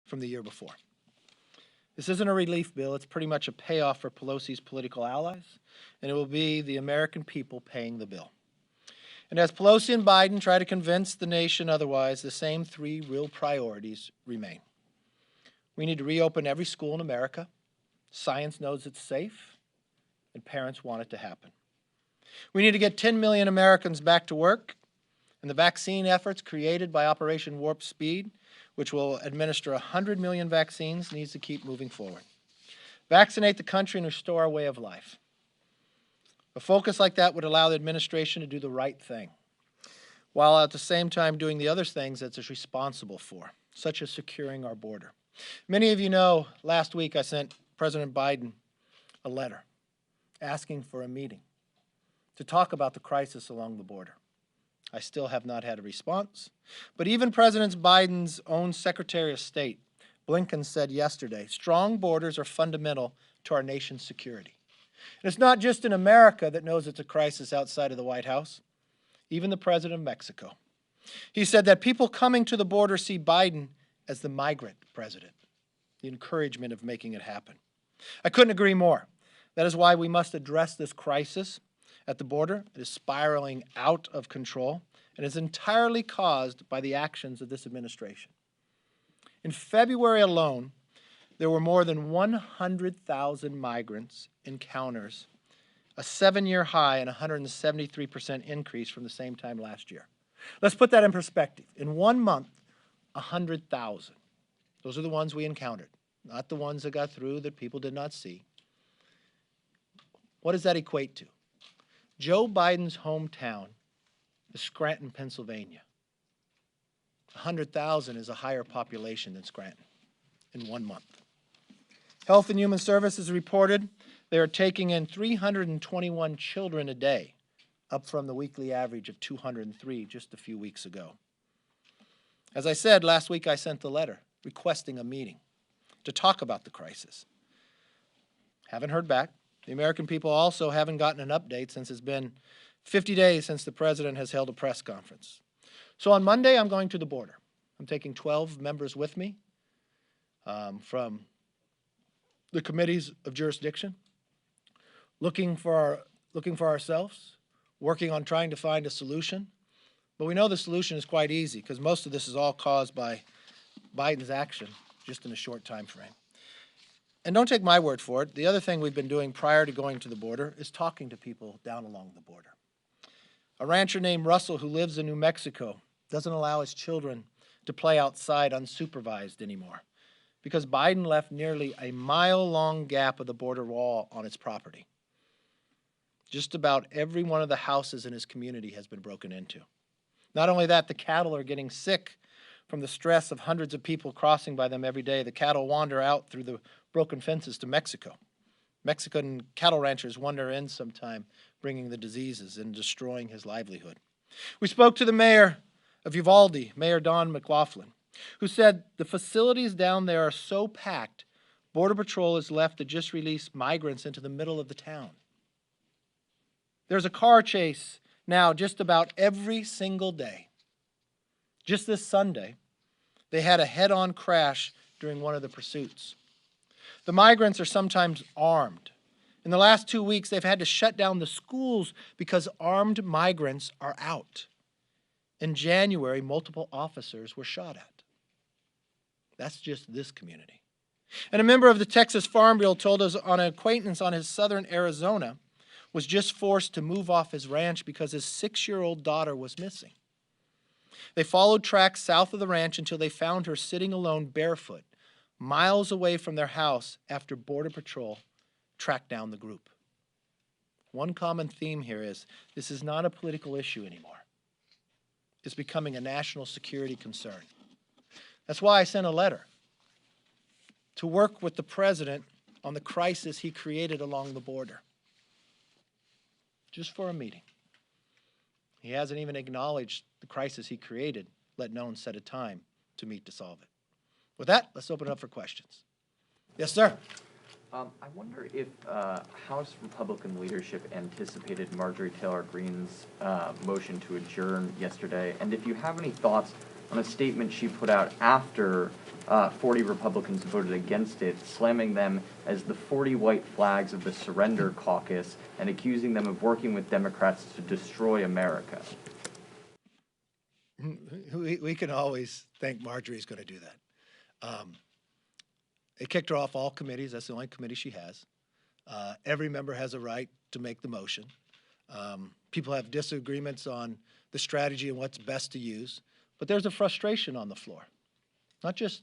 from the year before. This isn't a relief bill. It's pretty much a payoff for Pelosi's political allies, and it will be the American people paying the bill. And as Pelosi and Biden try to convince the nation otherwise, the same three real priorities remain. We need to reopen every school in America. Science knows it's safe, and parents want it to happen. We need to get 10 million Americans back to work, and the vaccine efforts created by Operation Warp Speed, which will administer 100 million vaccines, needs to keep moving forward. Vaccinate the country and restore our way of life. A focus like that would allow the administration to do the right thing, while at the same time doing the other things that it's responsible for, such as securing our border. Many of you know, last week I sent President Biden a letter asking for a meeting to talk about the crisis along the border. I still have not had a response, but even President Biden's own Secretary of State, Blinken, said yesterday, strong borders are fundamental to our nation's security. And it's not just in America that knows it's a crisis outside of the White House, even the President of Mexico. He said that people coming to the border see Biden as the migrant president, the encouragement of making it happen. I couldn't agree more. That is why we must address this crisis at the border. It is spiraling out of control and is entirely caused by the actions of this administration. In February alone, there were more than 100,000 migrants encounters, a 7-year high and 173% increase from the same time last year. Let's put that in perspective. In 1 month, 100,000. Those are the ones we encountered, not the ones that got through that people did not see. What does that equate to? Joe Biden's hometown is Scranton, Pennsylvania. 100,000 is a higher population than Scranton in 1 month. Health and Human Services reported they are taking in 321 children a day, up from the weekly average of 203 just a few weeks ago. As I said, last week I sent the letter requesting a meeting to talk about the crisis. Haven't heard back. The American people also haven't gotten an update since it's been 50 days since the president has held a press conference. So on Monday, I'm going to the border. I'm taking 12 members with me from the committees of jurisdiction, looking for ourselves, working on trying to find a solution. But we know the solution is quite easy because most of this is all caused by Biden's action just in a short time frame. And don't take my word for it. The other thing we've been doing prior to going to the border is talking to people down along the border. A rancher named Russell who lives in New Mexico doesn't allow his children to play outside unsupervised anymore because Biden left nearly a mile-long gap of the border wall on its property. Just about every one of the houses in his community has been broken into. Not only that, the cattle are getting sick from the stress of hundreds of people crossing by them every day. The cattle wander out through the broken fences to Mexico. Mexican cattle ranchers wander in sometime, bringing the diseases and destroying his livelihood. We spoke to the mayor of Uvalde, Mayor Don McLaughlin, who said the facilities down there are so packed, Border Patrol is left to just release migrants into the middle of the town. There's a car chase now just about every single day. Just this Sunday, they had a head-on crash during one of the pursuits. The migrants are sometimes armed. In the last 2 weeks, they've had to shut down the schools because armed migrants are out. In January, multiple officers were shot at. That's just this community. And a member of the Texas Farm Bureau told us on an acquaintance on his southern Arizona was just forced to move off his ranch because his 6-year-old daughter was missing. They followed tracks south of the ranch until they found her sitting alone barefoot, miles away from their house after Border Patrol tracked down the group. One common theme here is this is not a political issue anymore. It's becoming a national security concern. That's why I sent a letter to work with the president on the crisis he created along the border, just for a meeting. He hasn't even acknowledged the crisis he created, let alone set a time to meet to solve it. With that, let's open it up for questions. Yes, sir. I wonder if House Republican leadership anticipated Marjorie Taylor Greene's motion to adjourn yesterday, and if you have any thoughts on a statement she put out after 40 Republicans voted against it, slamming them as the 40 white flags of the Surrender Caucus and accusing them of working with Democrats to destroy America. We can always think Marjorie's going to do that. They kicked her off all committees. That's the only committee she has. Every member has a right to make the motion. People have disagreements on the strategy and what's best to use, but there's a frustration on the floor, not just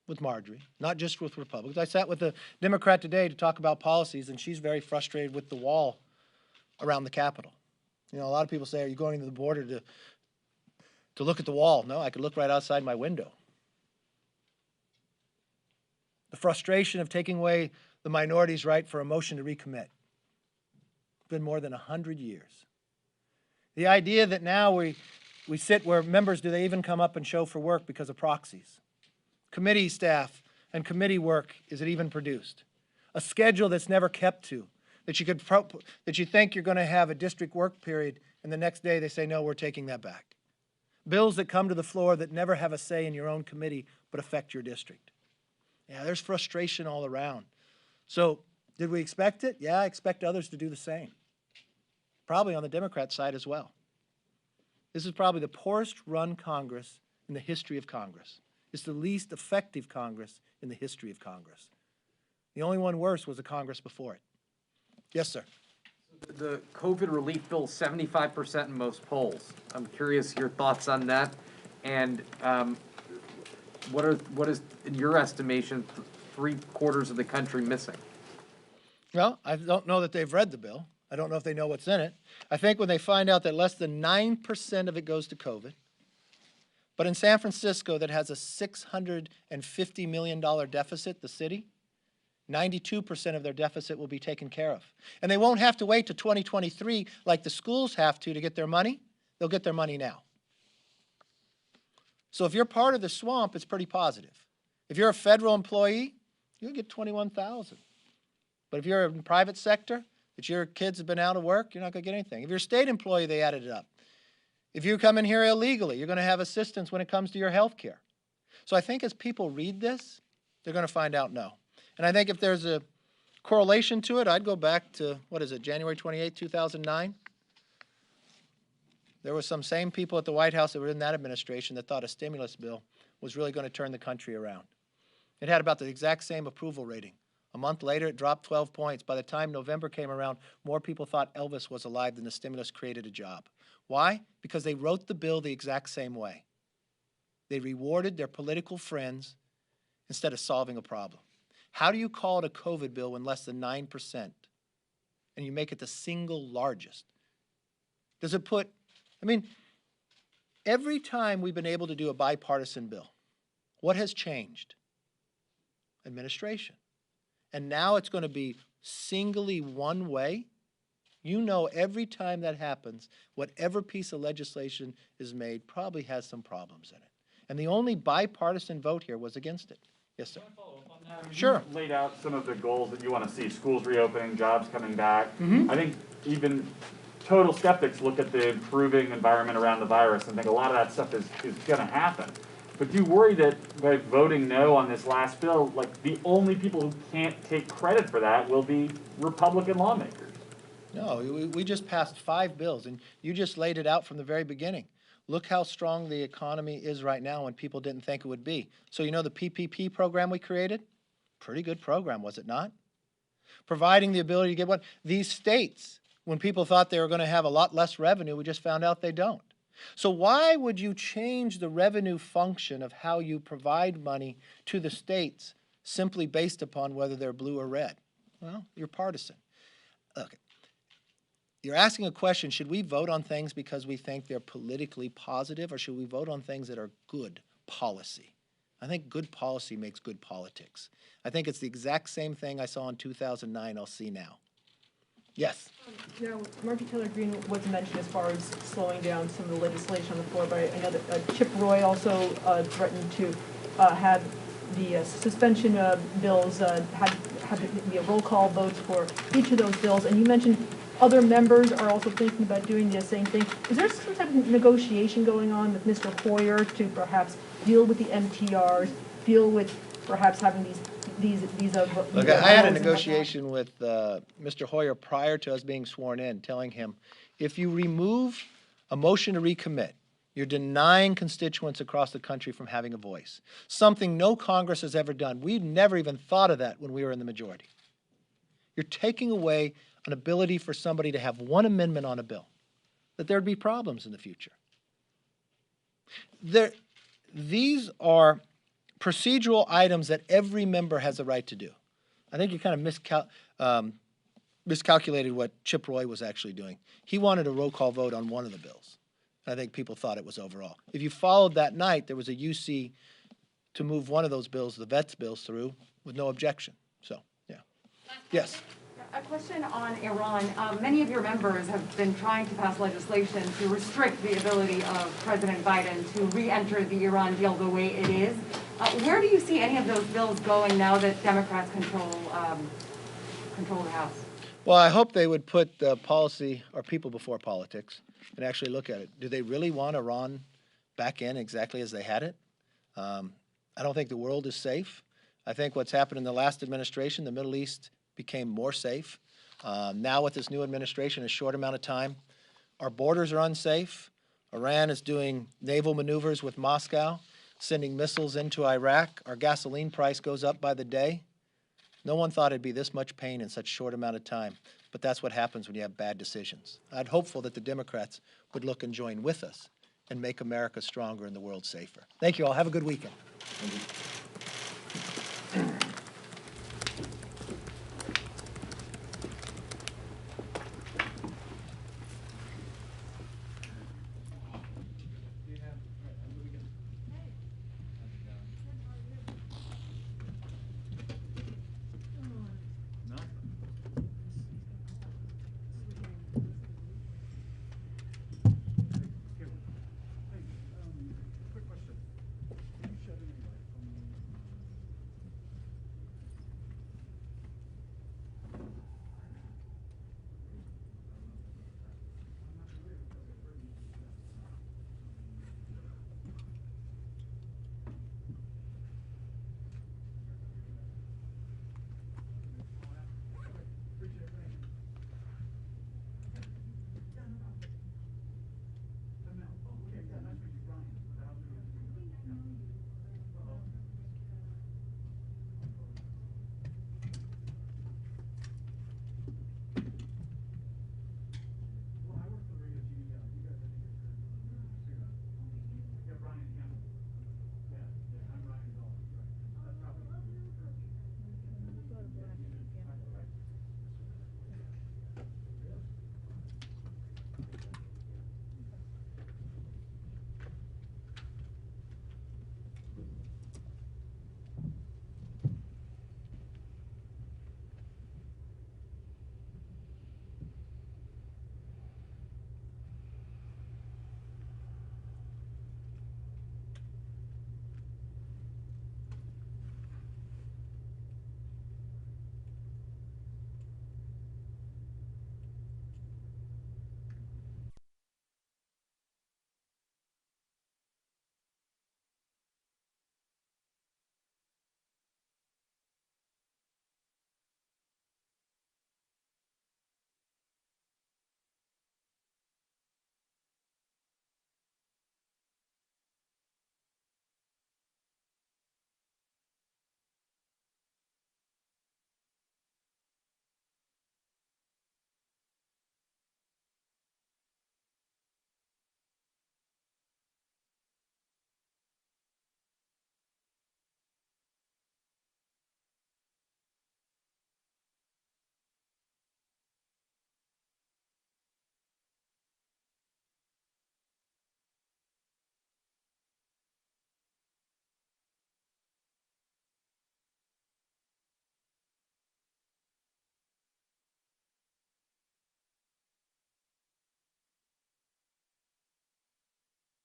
with Marjorie, not just with Republicans. I sat with a Democrat today to talk about policies, and she's very frustrated with the wall around the Capitol. You know, a lot of people say, are you going to the border to look at the wall? No, I could look right outside my window. The frustration of taking away the minority's right for a motion to recommit. It's been more than 100 years. The idea that now we sit where members, do they even come up and show for work because of proxies? Committee staff and committee work, is it even produced? A schedule that's never kept to, that you think you're going to have a district work period, and the next day they say, no, we're taking that back. Bills that come to the floor that never have a say in your own committee but affect your district. Yeah, there's frustration all around. So did we expect it? Yeah, I expect others to do the same. Probably on the Democrat side as well. This is probably the poorest run Congress in the history of Congress. It's the least effective Congress in the history of Congress. The only one worse was the Congress before it. Yes, sir. The COVID relief bill, 75% in most polls. I'm curious your thoughts on that, and what is, in your estimation, 3/4 of the country missing? Well, I don't know that they've read the bill. I don't know if they know what's in it. I think when they find out that less than 9% of it goes to COVID, but in San Francisco that has a $650 million deficit, the city, 92% of their deficit will be taken care of. And they won't have to wait to 2023 like the schools have to get their money. They'll get their money now. So if you're part of the swamp, it's pretty positive. If you're a federal employee, you'll get $21,000. But if you're in the private sector, that your kids have been out of work, you're not going to get anything. If you're a state employee, they added it up. If you come in here illegally, you're going to have assistance when it comes to your health care. So I think as people read this, they're going to find out no. And I think if there's a correlation to it, I'd go back to, what is it, January 28, 2009? There were some same people at the White House that were in that administration that thought a stimulus bill was really going to turn the country around. It had about the exact same approval rating. A month later, it dropped 12 points. By the time November came around, more people thought Elvis was alive than the stimulus created a job. Why? Because they wrote the bill the exact same way. They rewarded their political friends instead of solving a problem. How do you call it a COVID bill when less than 9%? And you make it the single largest? Does it put, I mean, every time we've been able to do a bipartisan bill, what has changed? Administration. And now it's going to be singly one way. You know, every time that happens, whatever piece of legislation is made probably has some problems in it. And the only bipartisan vote here was against it. Yes, sir. Can I follow up on that? I mean, Sure. You laid out some of the goals that you want to see, schools reopening, jobs coming back. I think even total skeptics look at the improving environment around the virus and think a lot of that stuff is going to happen. But do you worry that by voting no on this last bill, like the only people who can't take credit for that will be Republican lawmakers? No, we just passed 5 bills, and you just laid it out from the very beginning. Look how strong the economy is right now when people didn't think it would be. So you know the PPP program we created? Pretty good program, was it not? Providing the ability to get one. These states, when people thought they were going to have a lot less revenue, we just found out they don't. So why would you change the revenue function of how you provide money to the states simply based upon whether they're blue or red? Well, you're partisan. Okay. You're asking a question, should we vote on things because we think they're politically positive, or should we vote on things that are good policy? I think good policy makes good politics. I think it's the exact same thing I saw in 2009 I'll see now. Yes? Now, Marjorie Taylor Greene was mentioned as far as slowing down some of the legislation on the floor, but I know that Chip Roy also threatened to have the suspension bills had to be a roll call votes for each of those bills. And you mentioned other members are also thinking about doing the same thing. Is there some type of negotiation going on with Mr. Hoyer to perhaps deal with the MTRs, deal with perhaps having these Look, I had a negotiation with Mr. Hoyer prior to us being sworn in, telling him, if you remove a motion to recommit, you're denying constituents across the country from having a voice, something no Congress has ever done. We've never even thought of that when we were in the majority. You're taking away an ability for somebody to have one amendment on a bill, that there'd be problems in the future. These are procedural items that every member has a right to do. I think you kind of miscalculated what Chip Roy was actually doing. He wanted a roll call vote on one of the bills. I think people thought it was overall. If you followed that night, there was a UC to move one of those bills, the vets bills, through with no objection. So, yeah. Yes. A question on Iran. Many of your members have been trying to pass legislation to restrict the ability of President Biden to re-enter the Iran deal the way it is. Where do you see any of those bills going now that Democrats control the House? Well, I hope they would put policy or people before politics and actually look at it. Do they really want Iran back in exactly as they had it? I don't think the world is safe. I think what's happened in the last administration, the Middle East became more safe. Now with this new administration, a short amount of time, our borders are unsafe. Iran is doing naval maneuvers with Moscow, sending missiles into Iraq. Our gasoline price goes up by the day. No one thought it'd be this much pain in such a short amount of time, but that's what happens when you have bad decisions. I'm hopeful that the Democrats would look and join with us and make America stronger and the world safer. Thank you all. Have a good weekend.